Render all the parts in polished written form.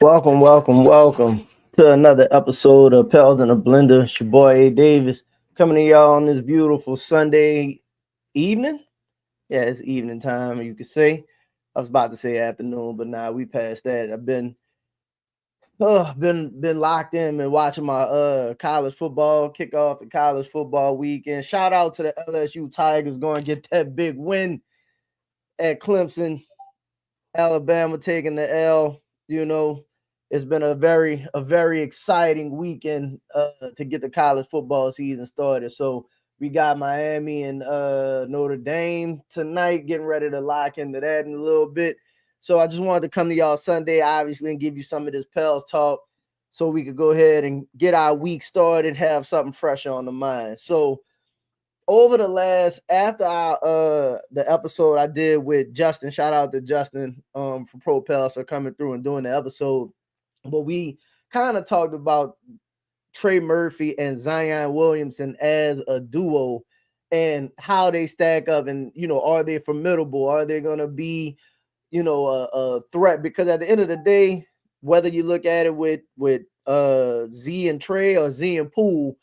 Welcome to another episode of Pels in a Blender. It's your boy A. Davis coming to y'all on this beautiful Sunday evening. Yeah, it's evening time, you could say. I was about to say afternoon, but nah, we passed that. I've been locked in and watching my college football, kick off the college football weekend. Shout out to the LSU Tigers going to get that big win at Clemson. Alabama taking the L. You know, it's been a very exciting weekend to get the college football season started. So we got Miami and Notre Dame tonight, getting ready to lock into that in a little bit. So I just wanted to come to y'all Sunday, obviously, and give you some of this Pels talk so we could go ahead and get our week started, have something fresh on the mind. So over after the episode I did with Justin, shout out to Justin from Pro Pels for coming through and doing the episode. But we kind of talked about Trey Murphy and Zion Williamson as a duo and how they stack up, and are they formidable? Are they gonna be a threat? Because at the end of the day, whether you look at it with Z and Trey or Z and Poole,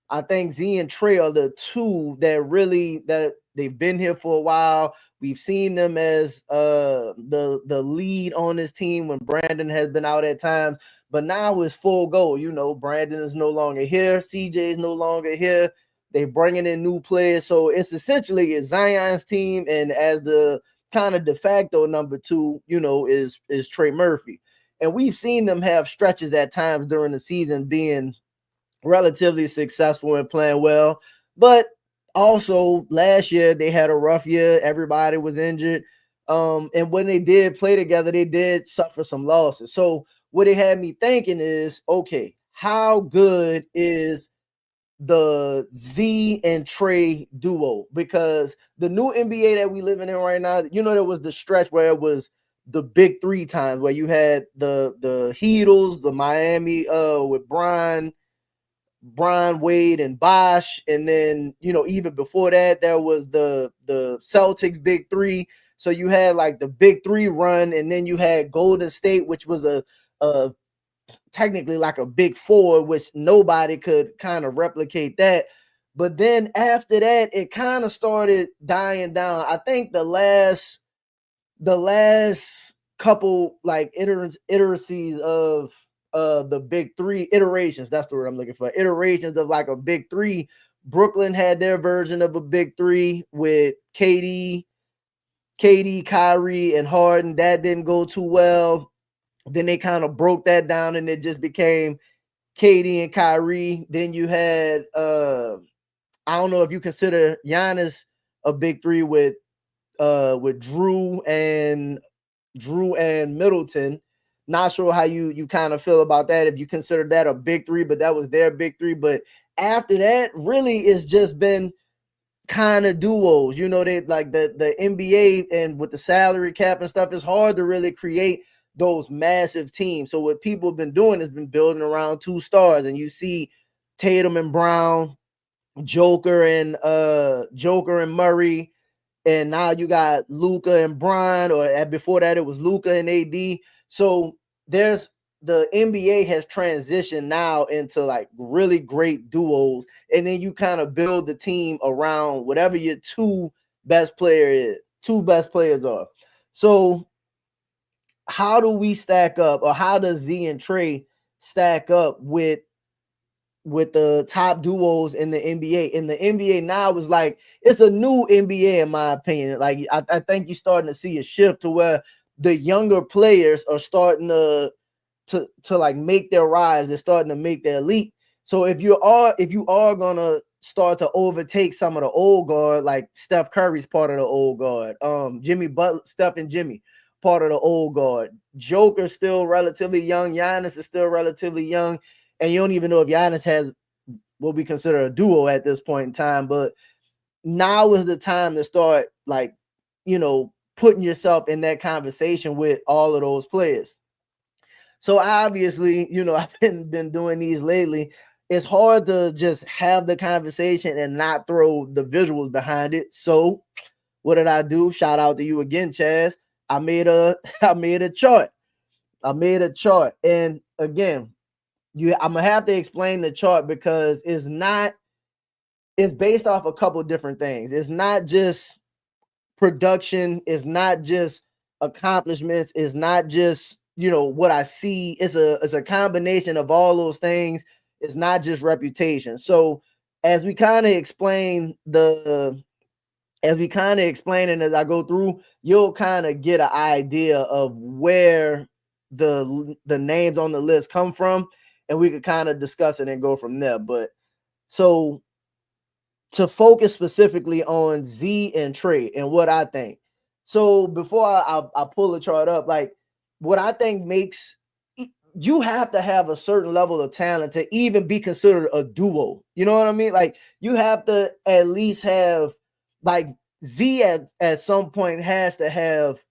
I think Z and Trey are the two that they've been here for a while. We've seen them as the lead on this team when Brandon has been out at times, but now it's full go. Brandon is no longer here. CJ is no longer here. They're bringing in new players, so it's essentially Zion's team, and as the kind of de facto number two, is Trey Murphy. And we've seen them have stretches at times during the season being relatively successful and playing well. But also last year they had a rough year. Everybody was injured. And when they did play together, they did suffer some losses. So what it had me thinking is, okay, how good is the Z and Trey duo? Because the new NBA that we living in right now, there was the stretch where it was the big three times where you had the Heatles, the Miami with Brian Wade and Bosh, and then even before that there was the Celtics big three. So you had like the big three run, and then you had Golden State, which was a technically like a big four, which nobody could kind of replicate that. But then after that, it kind of started dying down. I think the last couple like iteracies of the big three iterations, that's the word I'm looking for, iterations of like a big three. Brooklyn had their version of a big three with KD, Kyrie, and Harden. That didn't go too well. Then they kind of broke that down and it just became KD and Kyrie. Then you had I don't know if you consider Giannis a big three with Drew and Middleton. Not sure how you kind of feel about that, if you consider that a big three, but that was their big three. But after that, really it's just been kind of duos. They like the NBA, and with the salary cap and stuff, it's hard to really create those massive teams. So what people have been doing is been building around two stars, and you see Tatum and Brown, Joker and Murray, and now you got Luka and Bron, or before that it was Luka and AD. So the NBA has transitioned now into like really great duos, and then you kind of build the team around whatever your two best players are. So how do we stack up, or how does Z and Trey stack up with the top duos in the NBA? In the NBA now is like, it's a new NBA in my opinion. Like I think you're starting to see a shift to where the younger players are starting to like make their rise. They're starting to make their leap. So if you are gonna start to overtake some of the old guard, like Steph Curry's part of the old guard, Jimmy Butler, Steph and Jimmy part of the old guard, Joker's still relatively young, Giannis is still relatively young, and you don't even know if Giannis has what we consider a duo at this point in time. But now is the time to start like putting yourself in that conversation with all of those players. So obviously, I've been doing these lately. It's hard to just have the conversation and not throw the visuals behind it. So what did I do? Shout out to you again, Chaz. I made a chart. I made a chart, and again, I'm gonna have to explain the chart because it's based off a couple different things. It's not just production, it's not just accomplishments, it's not just what I see. It's a combination of all those things. It's not just reputation. So as we kind of explain and as I go through, you'll kind of get an idea of where the names on the list come from, and we could kind of discuss it and go from there. But so to focus specifically on Z and Trey and what I think. So before I pull the chart up, like what I think makes you have to have a certain level of talent to even be considered a duo. You know what I mean? Like you have to at least have like Z at some point has to have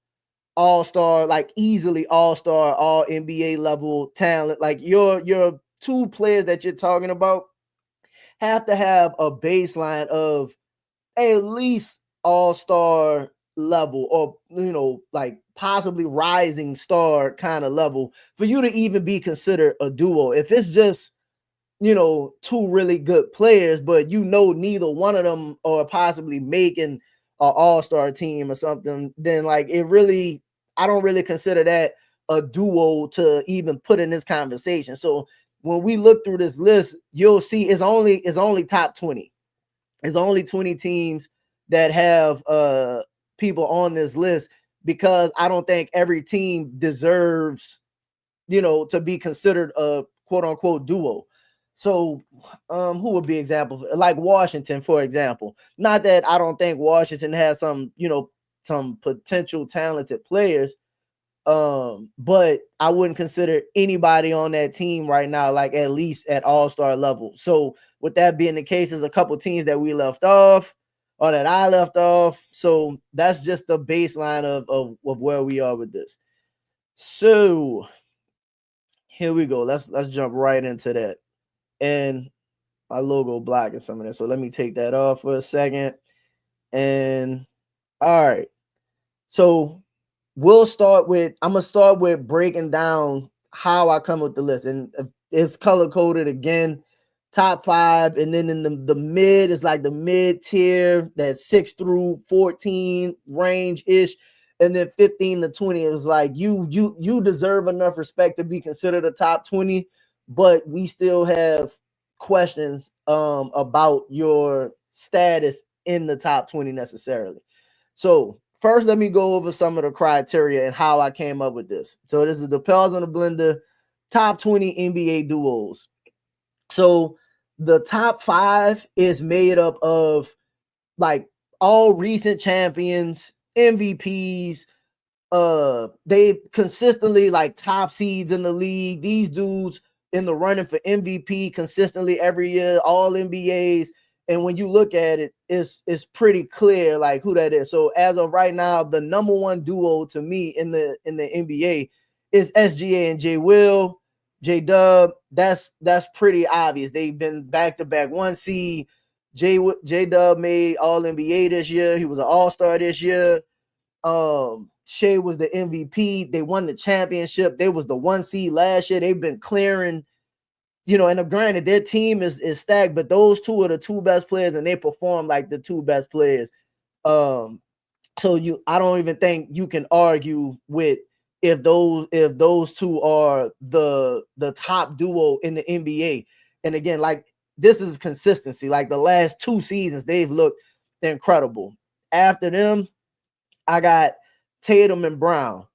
all-star, like easily all-star, all NBA level talent. Like your two players that you're talking about have to have a baseline of at least all-star level, or like possibly rising star kind of level for you to even be considered a duo. If it's just two really good players, but neither one of them are possibly making an all-star team or something, then like I don't really consider that a duo to even put in this conversation. So when we look through this list, you'll see it's only top 20. It's only 20 teams that have people on this list, because I don't think every team deserves to be considered a quote unquote duo. So who would be examples? Like Washington, for example. Not that I don't think Washington has some potential talented players, but I wouldn't consider anybody on that team right now like at least at all-star level. So with that being the case, there's a couple teams that we left off, or that I left off. So that's just the baseline of where we are with this. So here we go. Let's jump right into that. And my logo blocking some of this, so let me take that off for a second. And all right, so I'm gonna start with breaking down how I come with the list, and it's color coded again, top 5, and then in the mid is like the mid tier, that 6 through 14 range ish, and then 15 to 20 is like you deserve enough respect to be considered a top 20, but we still have questions about your status in the top 20 necessarily. So first, let me go over some of the criteria and how I came up with this. So this is the Pels and the Blender top 20 NBA duos. So the top 5 is made up of like all recent champions, MVPs. They consistently like top seeds in the league. These dudes in the running for MVP consistently every year, all NBAs. And when you look at it, it's pretty clear like who that is. So as of right now, the number one duo to me in the NBA is SGA and J Dub. That's pretty obvious. They've been back-to-back 1 seed. J Dub made all NBA this year. He was an all-star this year. Shea was the MVP. They won the championship. They was the 1 seed last year. They've been clearing, and granted, their team is stacked, but those two are the 2 best players, and they perform like the 2 best players. So I don't even think you can argue with if those 2 are the top duo in the NBA. And again, like this is consistency. Like the last 2 seasons, they've looked incredible. After them, I got Tatum and Brown.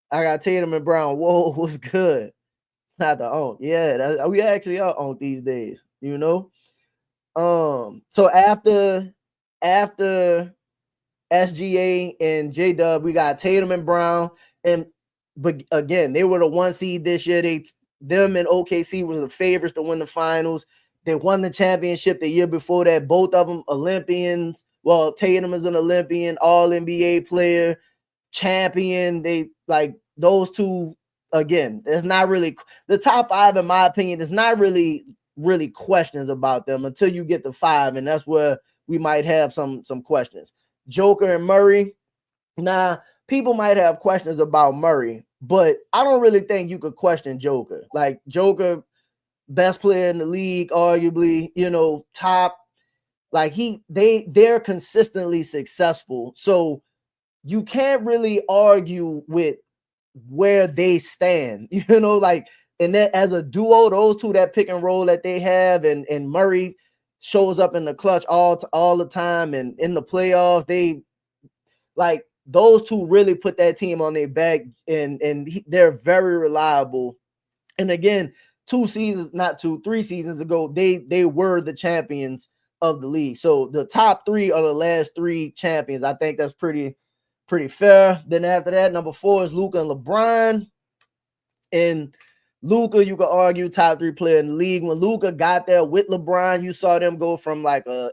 Whoa, what's good? Not the own. Yeah, we actually are on these days, So after SGA and J Dub, we got Tatum and Brown. But again, they were the 1 seed this year. Them and OKC was the favorites to win the finals. They won the championship the year before that. Both of them Olympians. Well, Tatum is an Olympian, all NBA player, champion. They like those 2. Again, there's not really the top 5, in my opinion. There's not really questions about them until you get to 5, and that's where we might have some questions. Joker and Murray. Nah, people might have questions about Murray, but I don't really think you could question Joker. Like Joker, best player in the league, arguably, top. Like they're consistently successful. So you can't really argue with where they stand, like, and that as a duo, those two, that pick and roll that they have, and Murray shows up in the clutch all the time, and in the playoffs, they like those two really put that team on their back, and they're very reliable. And again, 3 seasons ago, they were the champions of the league. So the top 3 are the last 3 champions. I think that's pretty fair. Then after that, number 4 is Luka and LeBron. And Luka, you could argue top 3 player in the league. When Luka got there with LeBron, you saw them go from like a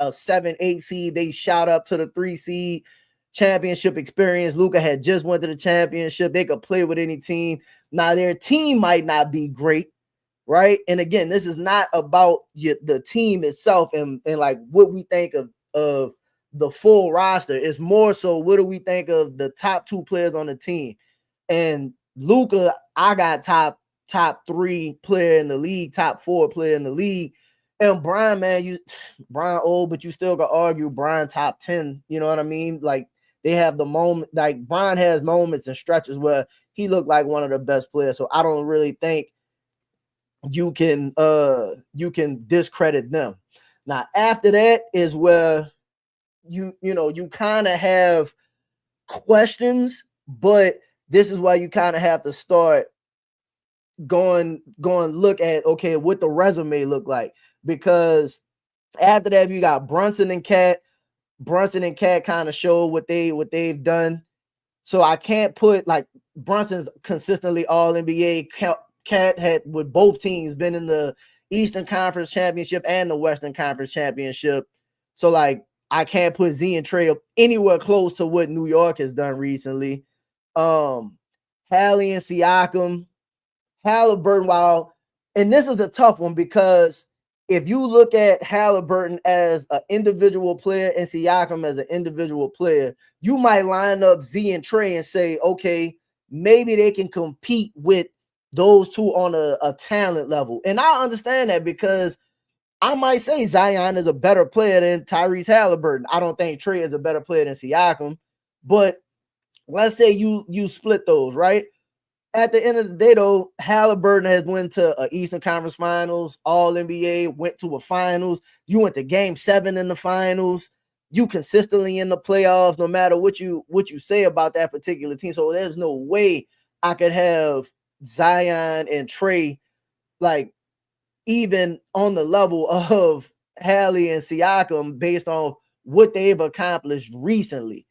7, 8 seed. They shot up to the 3 seed. Championship experience. Luka had just went to the championship. They could play with any team. Now their team might not be great, right? And again, this is not about the team itself and like what we think of the full roster. It's more so what do we think of the top 2 players on the team. And Luka, I got top 3 player in the league, top 4 player in the league. And Brian, man, Brian old, but you still got to argue Brian top 10. You know what I mean? Like they have the moment, like Brian has moments and stretches where he looked like one of the best players. So I don't really think you can discredit them. Now after that is where you kind of have questions, but this is why you kind of have to start going look at, okay, what the resume look like, because after that you got Brunson and Cat kind of show what they've done. So I can't put like Brunson's consistently all NBA. Cat had with both teams been in the Eastern Conference Championship and the Western Conference Championship. So like I can't put Z and Trey up anywhere close to what New York has done recently. Hallie and Siakam, Halliburton, and this is a tough one because if you look at Halliburton as an individual player and Siakam as an individual player, you might line up Z and Trey and say, okay, maybe they can compete with those two on a talent level. And I understand that because I might say Zion is a better player than Tyrese Halliburton. I don't think Trey is a better player than Siakam, but let's say you split those, right? At the end of the day, though, Halliburton has went to an Eastern Conference Finals, All NBA, went to a Finals. You went to Game 7 in the Finals. You consistently in the playoffs, no matter what you say about that particular team. So there's no way I could have Zion and Trey like even on the level of Hallie and Siakam based on what they've accomplished recently.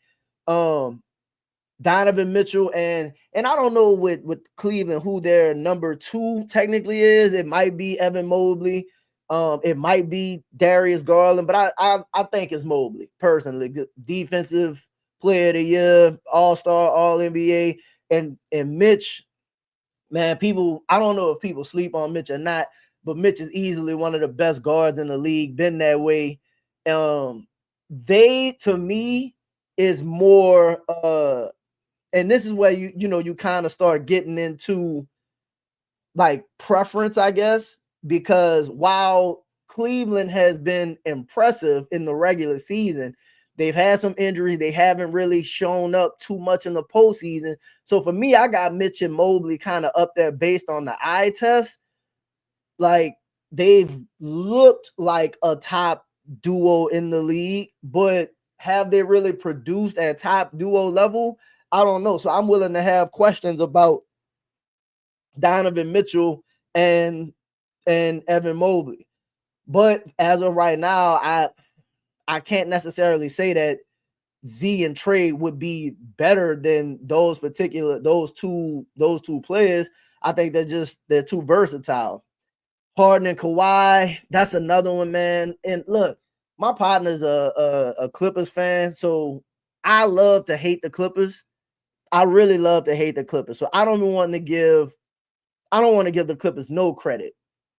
Donovan Mitchell and I don't know with Cleveland who their number 2 technically is. It might be Evan Mobley. It might be Darius Garland, but I think it's Mobley personally. Defensive player of the year, all-star, all-NBA. And Mitch, man, I don't know if people sleep on Mitch or not, but Mitch is easily one of the best guards in the league, been that way. They, to me, is more and this is where you kind of start getting into like preference, I guess, because while Cleveland has been impressive in the regular season, they've had some injuries. They haven't really shown up too much in the postseason. So for me, I got Mitch and Mobley kind of up there based on the eye test. Like they've looked like a top duo in the league, but have they really produced at top duo level? I don't know. So I'm willing to have questions about Donovan Mitchell and Evan Mobley. But as of right now, I can't necessarily say that Z and Trey would be better than those two players. I think they're too versatile. Harden and Kawhi, that's another one, man. And look, my partner's a Clippers fan, so I love to hate the Clippers. I really love to hate the Clippers. So I don't want to give the Clippers no credit,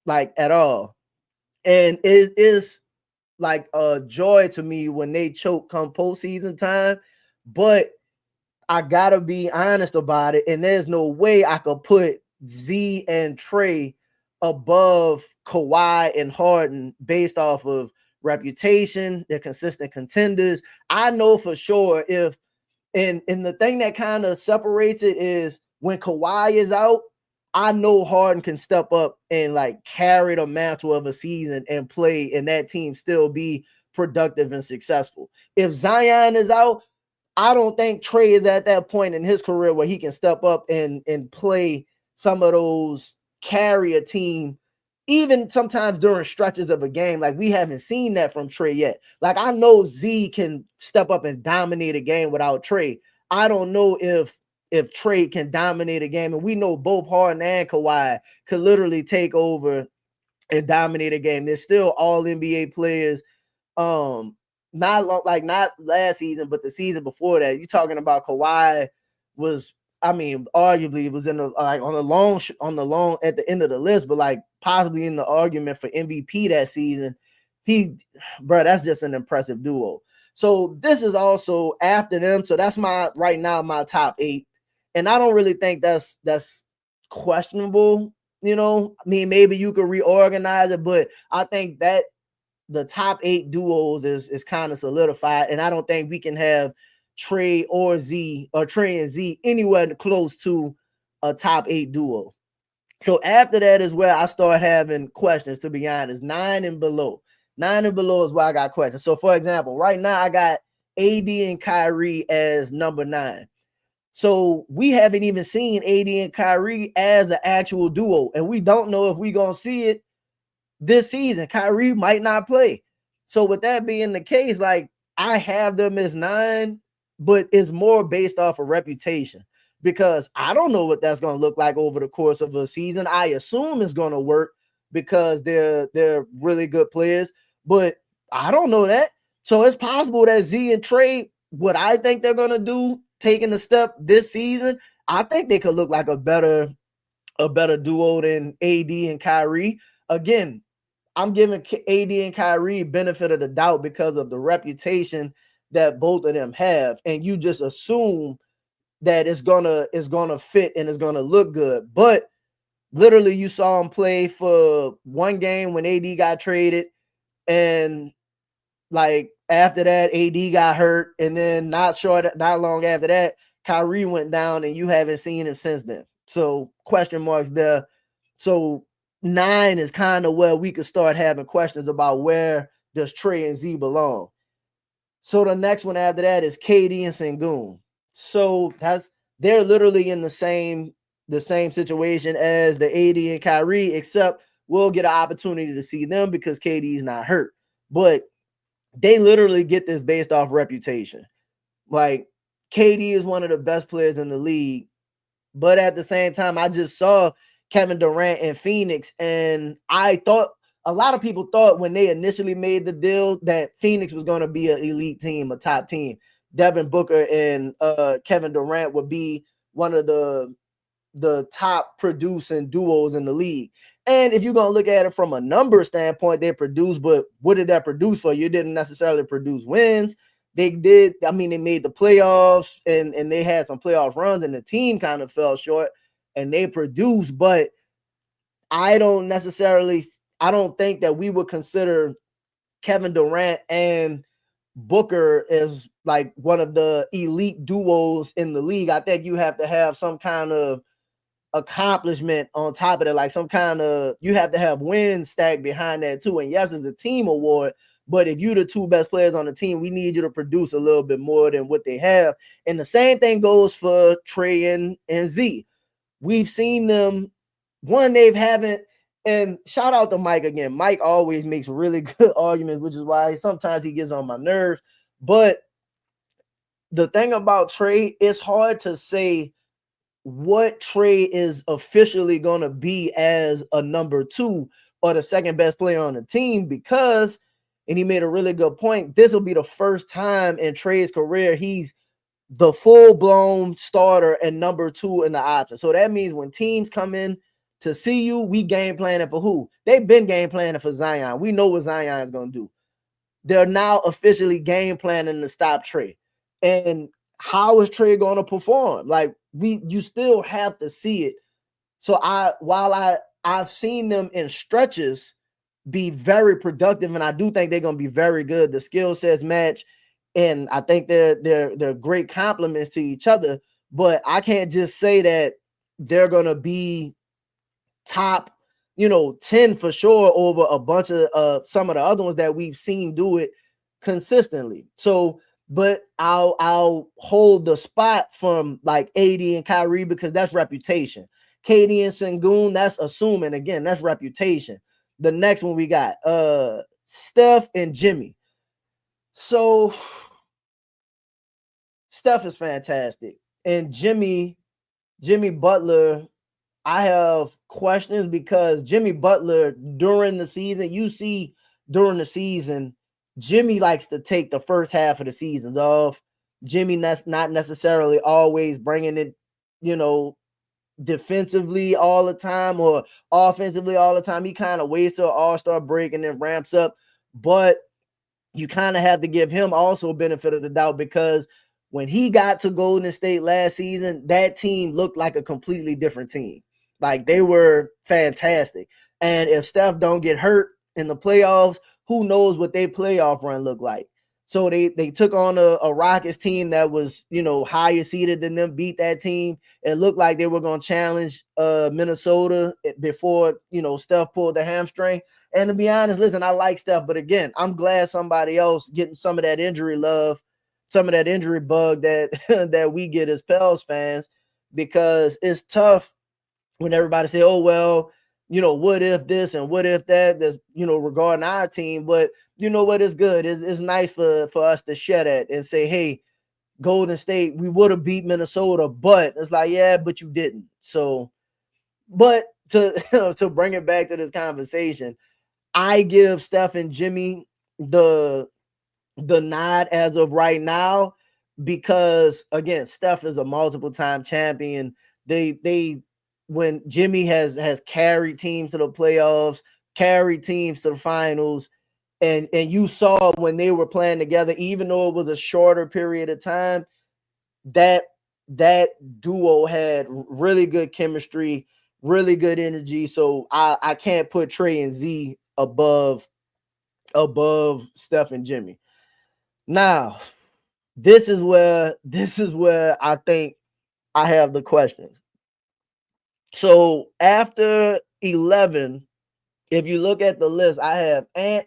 like at all. And it is like a joy to me when they choke come postseason time. But I gotta be honest about it, and there's no way I could put Z and Trey above Kawhi and Harden based off of reputation. They're consistent contenders. I know for sure if and the thing that kind of separates it is when Kawhi is out, I know Harden can step up and like carry the mantle of a season and play, and that team still be productive and successful. If Zion is out, I don't think Trey is at that point in his career where he can step up and play some of those, carry a team, even sometimes during stretches of a game. Like, we haven't seen that from Trey yet. Like, I know Z can step up and dominate a game without Trey. I don't know if Trey can dominate a game, and we know both Harden and Kawhi could literally take over and dominate a game. They're still all NBA players. Not last season, but the season before that. You're talking about Kawhi was, I mean, arguably was in the like on the long at the end of the list, but like possibly in the argument for MVP that season. That's just an impressive duo. So this is also after them. So that's my top 8, and I don't really think that's questionable. You know, I mean, maybe you could reorganize it, but I think that the top 8 duos is kind of solidified, and I don't think we can have Trey and Z anywhere close to a top 8 duo. So after that is where I start having questions, to be honest. 9 and below. 9 and below is where I got questions. So for example, right now I got AD and Kyrie as number 9. So we haven't even seen AD and Kyrie as an actual duo, and we don't know if we're going to see it this season. Kyrie might not play. So with that being the case, like, I have them as 9, but it's more based off of reputation, because I don't know what that's going to look like over the course of a season. I assume it's going to work because they're really good players, but I don't know that. So it's possible that Z and Trey, what I think they're going to do, taking the step this season, I think they could look like a better duo than AD and Kyrie. Again, I'm giving AD and Kyrie benefit of the doubt because of the reputation that both of them have, and you just assume that it's gonna fit and it's gonna look good. But literally, you saw him play for one game when AD got traded, and like after that, AD got hurt, and then not long after that, Kyrie went down, and you haven't seen him since then. So question marks there. So 9 is kind of where we could start having questions about where does Trey and Z belong. So the next one after that is KD and Sengun. So they're literally in the same situation as the AD and Kyrie, except we'll get an opportunity to see them because KD is not hurt. But they literally get this based off reputation. Like, KD is one of the best players in the league, but at the same time, I just saw Kevin Durant in Phoenix, and I thought, a lot of people thought when they initially made the deal that Phoenix was going to be an elite team, a top team. Devin Booker and Kevin Durant would be one of the top producing duos in the league. And if you're going to look at it from a number standpoint, they produced, but what did that produce for you? It didn't necessarily produce wins. They made the playoffs, and they had some playoff runs, and the team kind of fell short, and they produced, but I don't think that we would consider Kevin Durant and Booker as like one of the elite duos in the league. I think you have to have some kind of accomplishment on top of it, like you have to have wins stacked behind that too. And yes, it's a team award, but if you're the 2 best players on the team, we need you to produce a little bit more than what they have. And the same thing goes for Trey and Z. We've seen them, they haven't, and shout out to Mike again. Mike always makes really good arguments, which is why sometimes he gets on my nerves. But the thing about Trey, it's hard to say what Trey is officially going to be as a number 2 or the second best player on the team, because, and he made a really good point, this will be the first time in Trey's career he's the full-blown starter and number 2 in the option. So that means when teams come in to see you, we game planning for who? They've been game planning for Zion. We know what Zion is going to do. They're now officially game planning to stop Trey. And how is Trey going to perform? Like you still have to see it. So I've seen them in stretches be very productive, and I do think they're going to be very good. The skill sets match, and I think they're great compliments to each other. But I can't just say that they're going to be top, 10 for sure over a bunch of some of the other ones that we've seen do it consistently. So, but I'll hold the spot from like AD and Kyrie because that's reputation. KD and Sengun, that's assuming, again, that's reputation. The next one we got Steph and Jimmy. So Steph is fantastic, and Jimmy Butler, I have questions because Jimmy Butler during the season, Jimmy likes to take the first half of the seasons off. Jimmy that's not necessarily always bringing it, defensively all the time or offensively all the time. He kind of waits till All-Star break and then ramps up. But you kind of have to give him also benefit of the doubt because when he got to Golden State last season, that team looked like a completely different team. Like they were fantastic. And if Steph don't get hurt in the playoffs, who knows what their playoff run looked like. So they took on a Rockets team that was, higher seeded than them, beat that team. It looked like they were going to challenge Minnesota before, Steph pulled the hamstring. And to be honest, listen, I like Steph, but again, I'm glad somebody else getting some of that injury love, some of that injury bug that that we get as Pels fans, because it's tough when everybody say, oh, well, what if this and what if that, that's, regarding our team. But you know what? It's good. It's nice for us to share that and say, hey, Golden State, we would have beat Minnesota, but it's like, yeah, but you didn't. So, but to to bring it back to this conversation, I give Steph and Jimmy the nod as of right now because, again, Steph is a multiple time champion. They when Jimmy has carried teams to the playoffs, carried teams to the finals, and you saw when they were playing together, even though it was a shorter period of time, that duo had really good chemistry, really good energy. So I can't put Trey and Z above Steph and Jimmy. Now, this is where I think I have the questions. So after 11, if you look at the list, I have Ant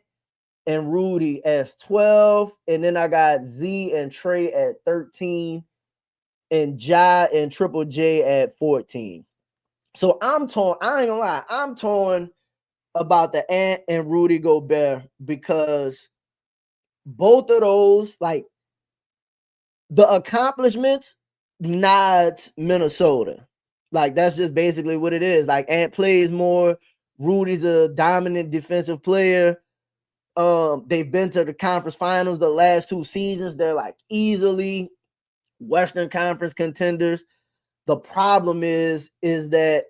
and Rudy as 12, and then I got Z and Trey at 13, and Ja and Triple J at 14. So I'm torn. I ain't gonna lie, I'm torn about the Ant and Rudy Gobert because both of those, like, the accomplishments, not Minnesota. Like, that's just basically what it is. Like, Ant plays more. Rudy's a dominant defensive player. They've been to the conference finals the last 2 seasons. They're like easily Western Conference contenders. The problem is that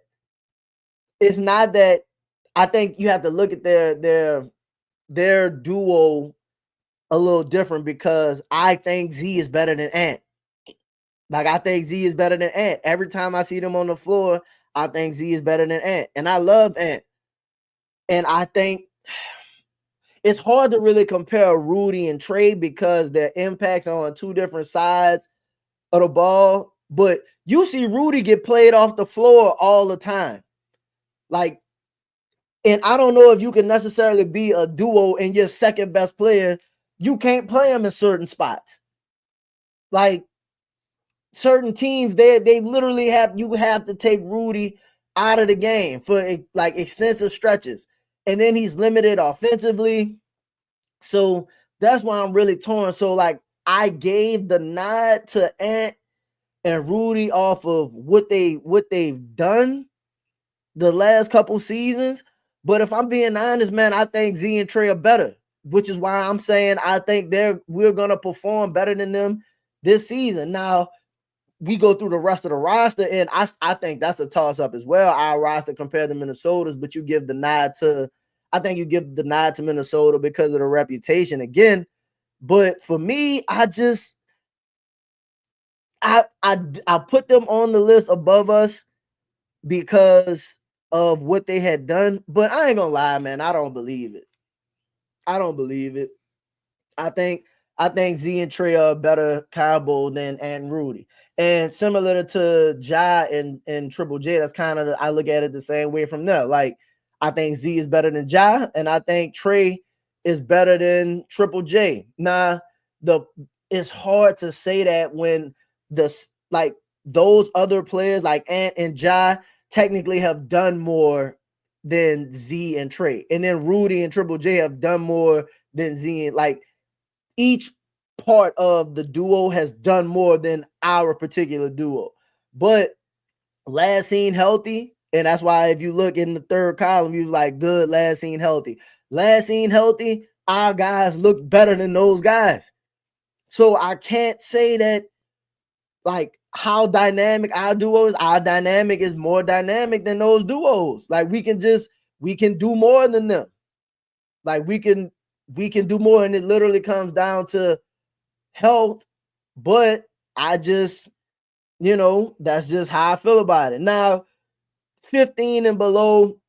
it's not that. I think you have to look at their duo a little different because I think Z is better than Ant. Like, I think Z is better than Ant. Every time I see them on the floor, I think Z is better than Ant. And I love Ant. And I think it's hard to really compare Rudy and Trey because their impacts are on 2 different sides of the ball. But you see Rudy get played off the floor all the time. Like, and I don't know if you can necessarily be a duo and your second best player. You can't play him in certain spots. Like, certain teams, they literally have to take Rudy out of the game for like extensive stretches, and then he's limited offensively. So that's why I'm really torn. So, like, I gave the nod to Ant and Rudy off of what they've done the last couple seasons. But if I'm being honest, man, I think Z and Trey are better, which is why I'm saying I think we're gonna perform better than them this season. Now, we go through the rest of the roster, and I think that's a toss-up as well. Our roster compared to Minnesota's, but you give the nod to Minnesota because of the reputation again. But for me, I put them on the list above us because of what they had done, but I ain't gonna lie, man. I don't believe it. I don't believe it. I think Z and Trey are a better combo than and Rudy. And similar to Ja and Triple J, that's kind of I look at it the same way from there. Like I think Z is better than Ja, and I think Trey is better than Triple J. Now, it's hard to say that when like those other players like Ant and Ja technically have done more than Z and Trey. And then Rudy and Triple J have done more than Z and like each part of the duo has done more than our particular duo. But last seen healthy, and that's why if you look in the third column, you was like, good, last seen healthy. Last seen healthy, our guys look better than those guys. So I can't say that like how dynamic our duo is. Our dynamic is more dynamic than those duos. Like we can do more than them. Like we can do more, and it literally comes down to health, but I just, that's just how I feel about it. Now, 15 and below,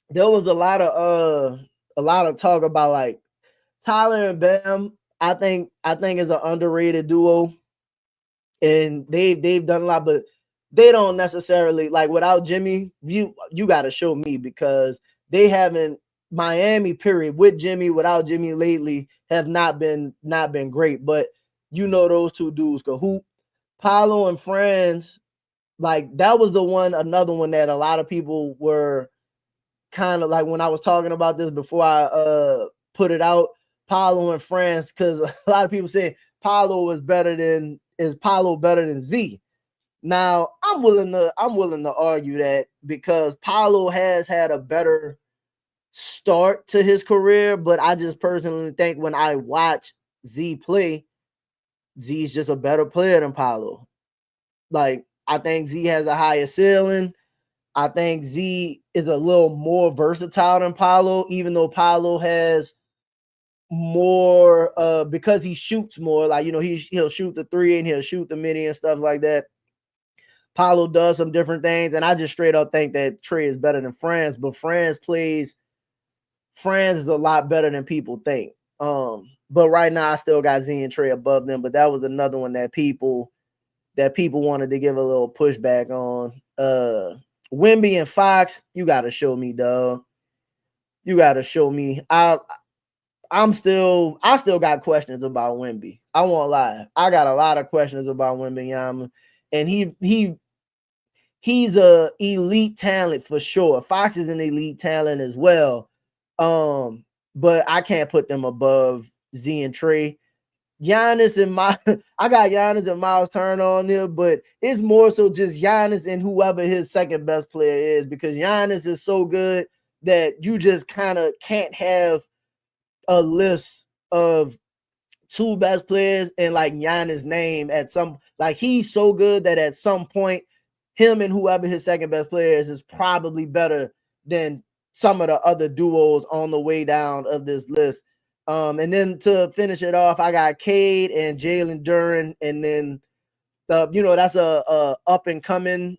there was a lot of talk about like Tyler and Bam. I think is an underrated duo, and they've done a lot, but they don't necessarily like without Jimmy. You got to show me because they haven't. Miami period with Jimmy without Jimmy lately have not been great, but those two dudes could hoop. Paolo and Franz, like that was another one that a lot of people were kind of like when I was talking about this before I put it out. Paolo and Franz, because a lot of people say Paolo better than Z. Now I'm willing to argue that because Paolo has had a better start to his career, but I just personally think when I watch Z play, Z's just a better player than Paolo. Like I think Z has a higher ceiling. I think Z is a little more versatile than Paolo, even though Paolo has more because he shoots more. Like he'll shoot the three and he'll shoot the midi and stuff like that. Paolo does some different things, and I just straight up think that Trey is better than Franz, but Franz is a lot better than people think. But right now I still got Z and Trey above them, but that was another one that people wanted to give a little pushback on. Wemby and Fox, you got to show me, dog. You got to show me. I still got questions about Wemby. I won't lie. I got a lot of questions about Wemby, and he's a elite talent for sure. Fox is an elite talent as well. But I can't put them above Z and Trey. Giannis and I got Giannis and Miles Turner on there, but it's more so just Giannis and whoever his second best player is, because Giannis is so good that you just kind of can't have a list of two best players and like Giannis' name at some, like he's so good that at some point him and whoever his second best player is probably better than some of the other duos on the way down of this list. And then to finish it off, I got Cade and Jalen Duren, and then that's a up and coming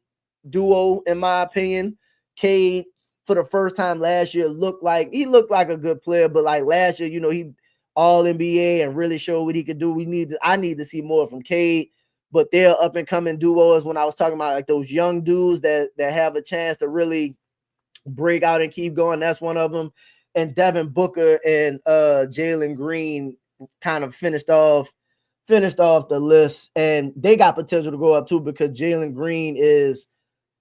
duo in my opinion. Cade for the first time last year looked like a good player, but like last year, he all NBA and really showed what he could do. I need to see more from Cade, but they're up and coming duos. When I was talking about like those young dudes that have a chance to really break out and keep going, that's one of them. And Devin Booker and Jalen Green kind of finished off the list, and they got potential to go up too because Jalen Green is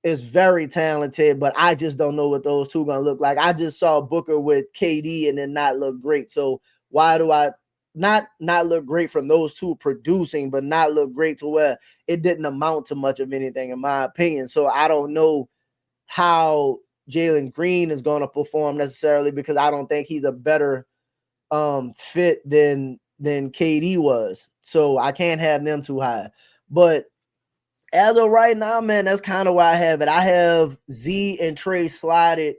very talented, but I just don't know what those two are gonna look like. I just saw Booker with KD and then not look great. So why do I not look great from those two producing, but not look great to where it didn't amount to much of anything in my opinion? So I don't know how Jalen Green is going to perform necessarily, because I don't think he's a better fit than KD was. So I can't have them too high. But as of right now, man, that's kind of where I have it. I have Z and Trey slotted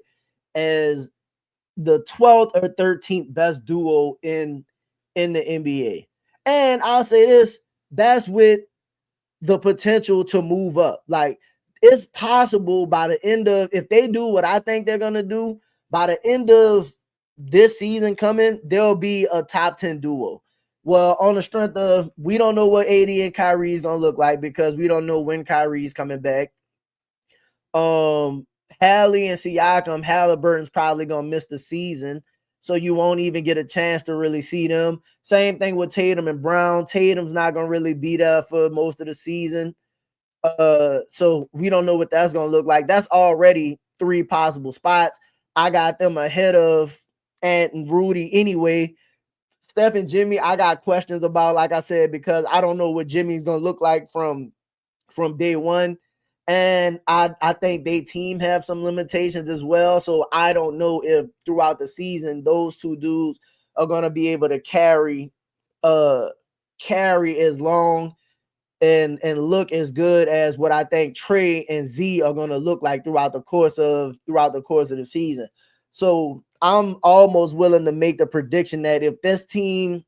as the 12th or 13th best duo in the NBA. And I'll say this, that's with the potential to move up. Like, it's possible by the end of, if they do what I think they're going to do, by the end of this season coming, there'll be a top 10 duo. Well, on the strength of, we don't know what AD and Kyrie is going to look like because we don't know when Kyrie's coming back. Hallie and Siakam, Halliburton's probably going to miss the season, so you won't even get a chance to really see them. Same thing with Tatum and Brown. Tatum's not going to really be there for most of the season. So we don't know what that's going to look like. That's already 3 possible spots. I got them ahead of Ant and Rudy anyway. Steph and Jimmy, I got questions about, like I said, because I don't know what Jimmy's going to look like from day one. And I think they team have some limitations as well. So I don't know if throughout the season those 2 dudes are going to be able to carry as long and look as good as what I think Trey and Z are going to look like throughout the course of the season. So I'm almost willing to make the prediction that if this team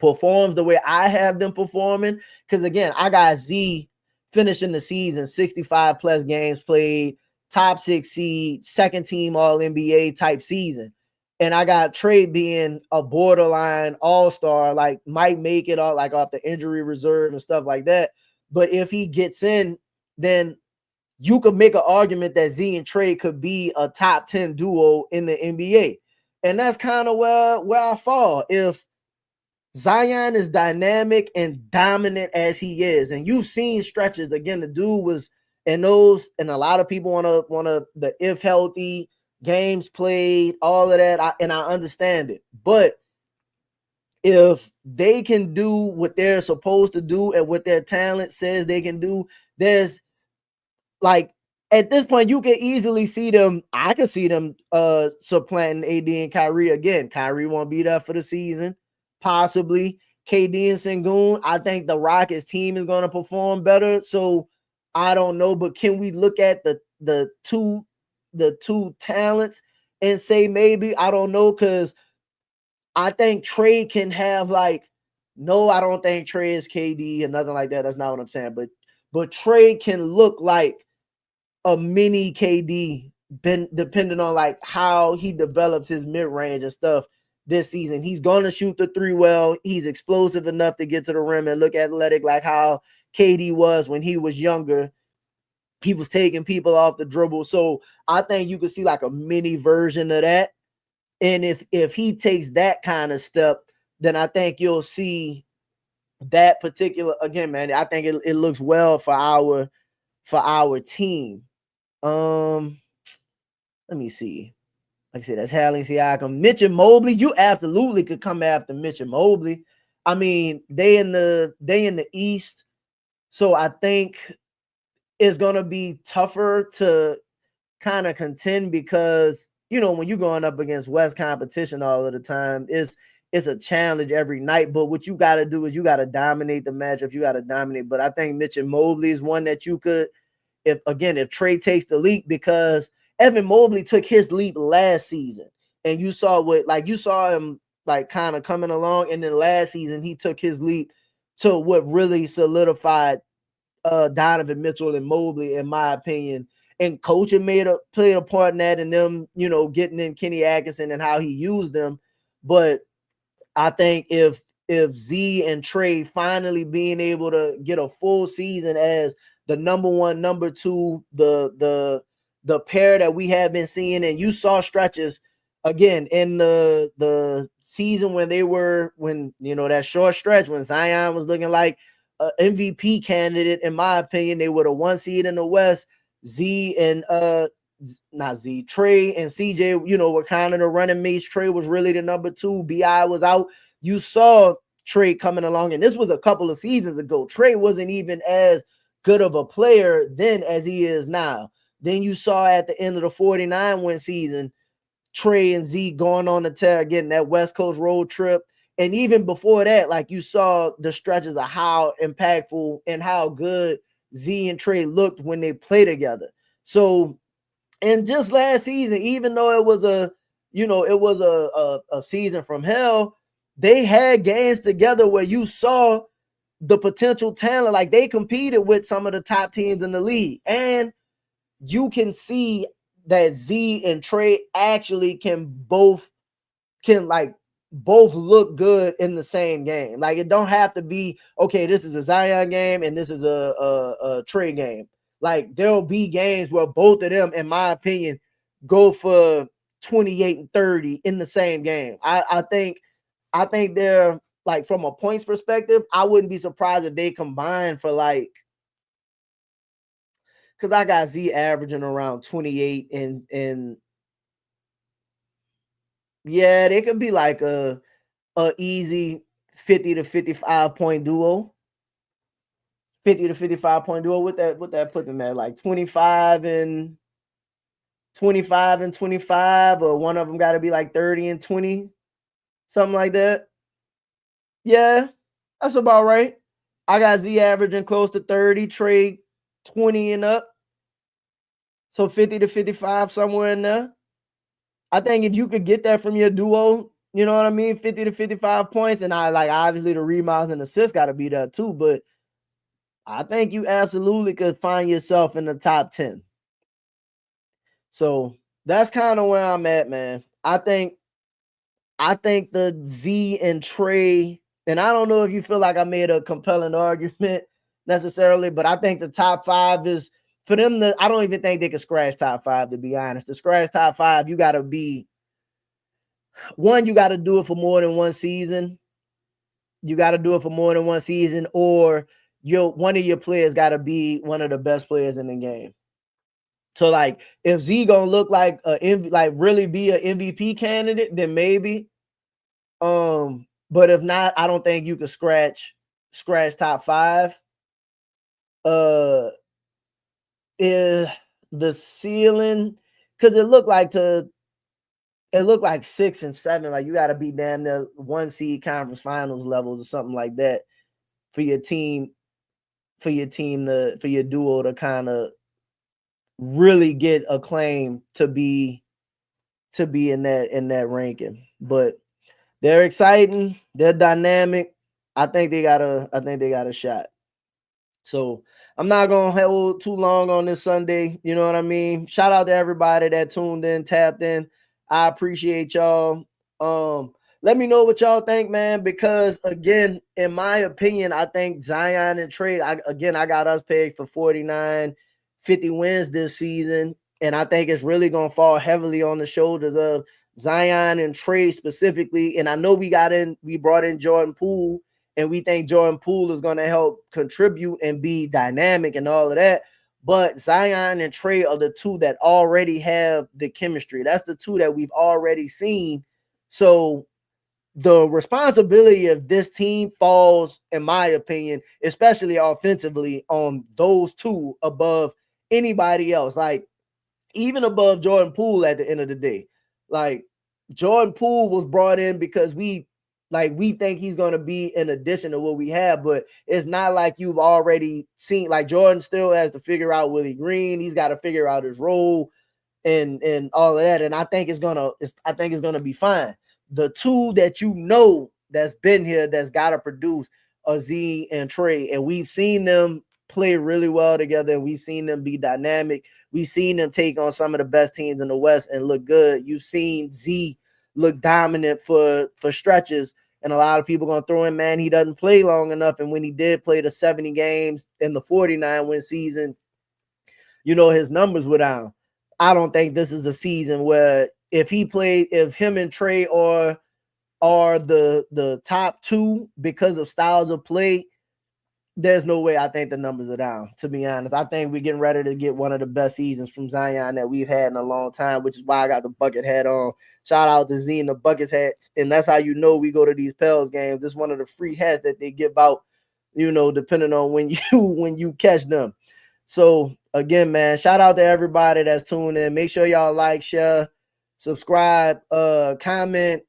performs the way I have them performing, because again, I got Z finishing the season 65 plus games played, top 6 seed, second team all NBA type season. And I got Trey being a borderline all-star, like might make it all like off the injury reserve and stuff like that. But if he gets in, then you could make an argument that Z and Trey could be a top 10 duo in the NBA. And that's kind of where I fall. If Zion is dynamic and dominant as he is, and you've seen stretches, again, the dude was in those, and a lot of people want to the if healthy games played, all of that, and I understand it. But if they can do what they're supposed to do and what their talent says they can do, there's like, at this point, you can easily see them. I can see them supplanting AD and Kyrie again. Kyrie won't be there for the season. Possibly KD and Sengun. I think the Rockets team is going to perform better. So I don't know, but can we look at the two talents and say maybe? I don't know, because I think Trey can have I don't think Trey is KD or nothing like that. That's not what I'm saying. But Trey can look like a mini KD, depending on how he develops his mid-range and stuff this season. He's going to shoot the 3 well. He's explosive enough to get to the rim and look athletic like how KD was when he was younger. He was taking people off the dribble. So I think you could see a mini version of that. And if he takes that kind of step, then I think you'll see that particular, again, man, I think it looks well for our team. Let me see. Like I said, that's Hallie, Siakam, Mitch and Mobley. You absolutely could come after Mitch and Mobley. I mean, they in the East, so I think it's gonna be tougher to kind of contend because when you're going up against West competition all of the time, it's a challenge every night. But what you got to do is you got to dominate the matchup. You got to dominate. But I think Mitch and Mobley is one that you could, if Trey takes the leap, because Evan Mobley took his leap last season, and you saw him kind of coming along, and then last season he took his leap to what really solidified Donovan Mitchell and Mobley, in my opinion. And coaching played a part in that, and them, getting in Kenny Atkinson and how he used them. But I think if Z and Trey finally being able to get a full season as the number 1, number 2, the pair that we have been seeing, and you saw stretches again in the season when that short stretch when Zion was looking like an MVP candidate, in my opinion. They were the 1 seed in the West. Trey and CJ, were kind of the running mates. Trey was really the number 2. BI was out. You saw Trey coming along, and this was a couple of seasons ago. Trey wasn't even as good of a player then as he is now. Then you saw at the end of the 49 win season, Trey and Z going on the tear, getting that West Coast road trip. And even before that, you saw the stretches of how impactful and how good Z and Trey looked when they play together. So, and just last season, even though it was a season from hell, they had games together where you saw the potential talent. Like, they competed with some of the top teams in the league, and you can see that Z and Trey actually can both look good in the same game. Like, it don't have to be, okay, this is a Zion game and this is a Trey game. Like, there'll be games where both of them, in my opinion, go for 28 and 30 in the same game. I think they're, like, from a points perspective, I wouldn't be surprised if they combine for, like, because I got Z averaging around 28 and yeah, they could be like a easy 50 to 55 point duo. 50 to 55 point duo. What that put them at? Like 25 and 25, or one of them got to be like 30 and 20, something like that. Yeah, that's about right. I got Z averaging close to 30, Trey 20 and up. So 50 to 55, somewhere in there. I think if you could get that from your duo, you know what I mean? 50 to 55 points. And obviously the rebounds and assists got to be there too. But I think you absolutely could find yourself in the top 10. So that's kind of where I'm at, man. I think the Z and Trey, and I don't know if you feel like I made a compelling argument necessarily, but I think the top 5 is for them I don't even think they can scratch top 5, to be honest. To scratch top 5, you got to be, one, you got to do it for more than one season. Or one of your players got to be one of the best players in the game. So, like, if Z gonna look like really be an MVP candidate, then maybe. But if not, I don't think you could scratch top 5. Is the ceiling, because it looked like 6 and 7. Like, you got to be damn near 1 seed conference finals levels or something like that for your team, for your duo to kind of really get a claim to be in that ranking. But they're exciting, they're dynamic. I think they got a shot. So I'm not gonna hold too long on this Sunday. You know what I mean? Shout out to everybody that tuned in, tapped in. I appreciate y'all. Let me know what y'all think, man, because again, in my opinion, I think Zion and Trey, I got us pegged for 49, 50 wins this season. And I think it's really going to fall heavily on the shoulders of Zion and Trey specifically. And I know we brought in Jordan Poole, and we think Jordan Poole is going to help contribute and be dynamic and all of that. But Zion and Trey are the two that already have the chemistry. That's the two that we've already seen. So the responsibility of this team falls, in my opinion, especially offensively, on those two above anybody else. Like, even above Jordan Poole at the end of the day. Like, Jordan Poole was brought in because we think he's going to be an addition to what we have, but it's not like you've already seen. Like, Jordan still has to figure out Willie Green. He's got to figure out his role and all of that. And I think it's gonna be fine. The two that that's been here, that's got to produce, are Z and Trey, and we've seen them play really well together. We've seen them be dynamic. We've seen them take on some of the best teams in the West and look good. You've seen Z look dominant for stretches, and a lot of people gonna throw in, man, he doesn't play long enough. And when he did play the 70 games in the 49 win season, his numbers were down. I don't think this is a season where if him and Trey are the top two because of styles of play, there's no way I think the numbers are down, to be honest. I think we're getting ready to get one of the best seasons from Zion that we've had in a long time, which is why I got the bucket hat on. Shout out to Z and the bucket hats. And that's how we go to these Pels games. This is one of the free hats that they give out, depending on when you catch them. So again, man, shout out to everybody that's tuned in. Make sure y'all like, share, subscribe, comment,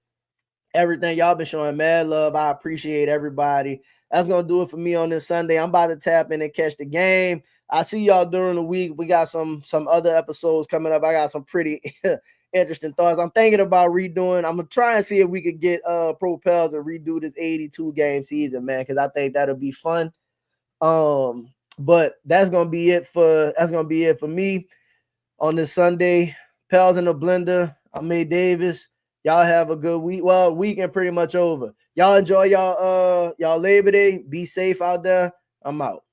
everything. Y'all been showing mad love. I appreciate everybody. That's going to do it for me on this Sunday. I'm about to tap in and catch the game. I see y'all during the week. We got some other episodes coming up. I got some pretty interesting thoughts. I'm thinking about redoing. I'm gonna try and see if we could get Pro Pels and redo this 82 game season, man, because I think that'll be fun. But that's gonna be it for me on this Sunday. Pels in the blender. I'm May Davis. Y'all have a good week. Well, weekend pretty much over. Y'all enjoy y'all Labor Day. Be safe out there. I'm out.